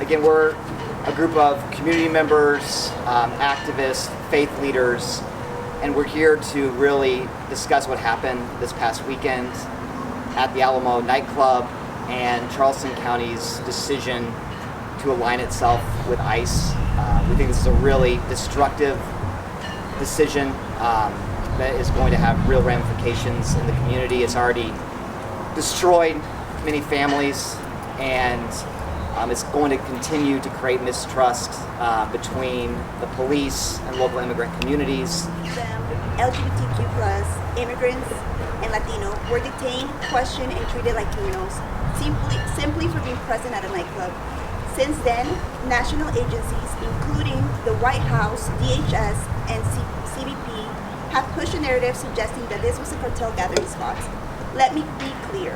Again, we're a group of community members, activists, faith leaders, and we're here to really discuss what happened this past weekend at the Alamo nightclub and Charleston County's decision to align itself with ICE. We think this is a really destructive decision that is going to have real ramifications in the community. It's already destroyed many families, and it's going to continue to create mistrust between the police and local immigrant communities. LGBTQ plus immigrants and Latino were detained, questioned, and treated like criminals simply for being present at a nightclub. Since then, national agencies, including the White House, DHS, and CBP, have pushed a narrative suggesting that this was a cartel gathering spot. Let me be clear.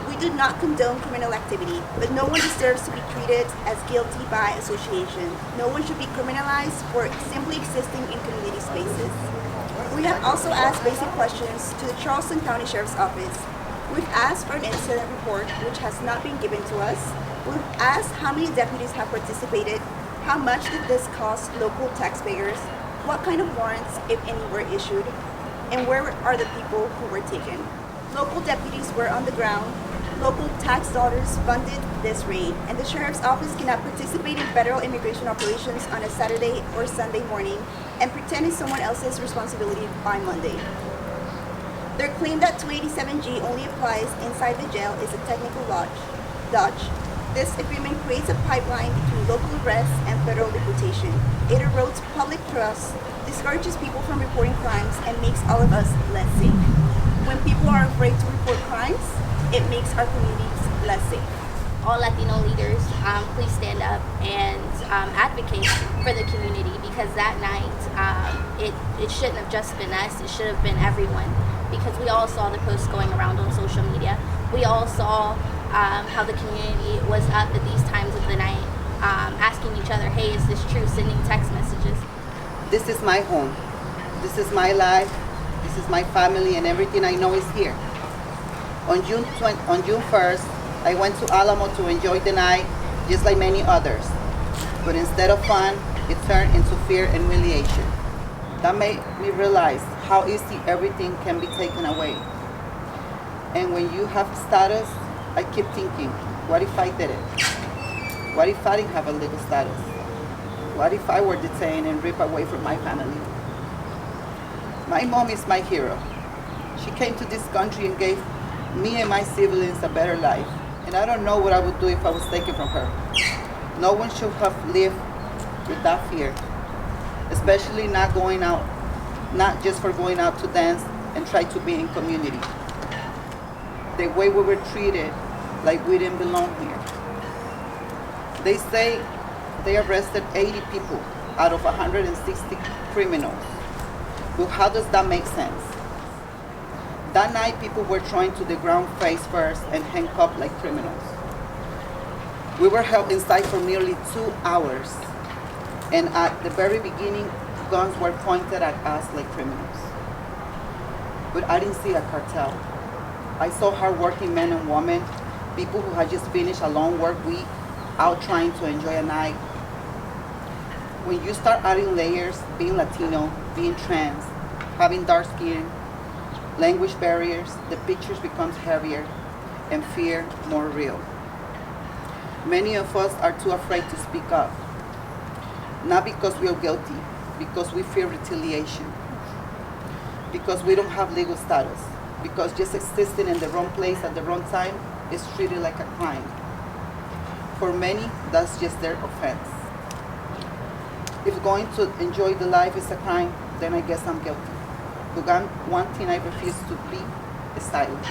We do not condone criminal activity, but no one deserves to be treated as guilty by association. No one should be criminalized for simply existing in community spaces. We have also asked basic questions to the Charleston County Sheriff's Office. We've asked for an incident report, which has not been given to us. We've asked how many deputies have participated, how much did this cost local taxpayers, what kind of warrants, if any, were issued, and where are the people who were taken. Local deputies were on the ground. Local tax dollars funded this raid, and the Sheriff's Office cannot participate in federal immigration operations on a Saturday or Sunday morning and pretend it's someone else's responsibility by Monday. Their claim that 287G only applies inside the jail is a technical dodge. This agreement creates a pipeline between local arrests and federal deportation. It erodes public trust, discourages people from reporting crimes, and makes all of us less safe. When people are afraid to report crimes, it makes our communities less safe. All Latino leaders, please stand up and advocate for the community, because that night, it shouldn't have just been us, it should have been everyone, because we all saw the posts going around on social media. We all saw how the community was up at these times of the night, asking each other, hey, is this true? Sending text messages. This is my home. This is my life. This is my family, and everything I know is here. On June 1st, I went to Alamo to enjoy the night, just like many others. But instead of fun, it turned into fear and humiliation. That made me realize how easy everything can be taken away. And when you have status, I keep thinking, what if I did it? What if I didn't have a legal status? What if I were detained and ripped away from my family? My mom is my hero. She came to this country and gave me and my siblings a better life. And I don't know what I would do if I was taken from her. No one should have lived with that fear, especially not going out, not just for going out to dance and try to be in community. The way we were treated, like we didn't belong here. They say they arrested 80 people out of 160 criminals. But how does that make sense? That night, people were thrown to the ground face first and handcuffed like criminals. We were held inside for nearly 2 hours, and at the very beginning, guns were pointed at us like criminals. But I didn't see a cartel. I saw hardworking men and women, people who had just finished a long work week, out trying to enjoy a night. When you start adding layers, being Latino, being trans, having dark skin, language barriers, the pictures becomes heavier and fear more real. Many of us are too afraid to speak up, not because we are guilty, because we fear retaliation, because we don't have legal status, because just existing in the wrong place at the wrong time is treated like a crime. For many, that's just their offense. If going to enjoy the life is a crime, then I guess I'm guilty. But one thing I refuse to be is silence.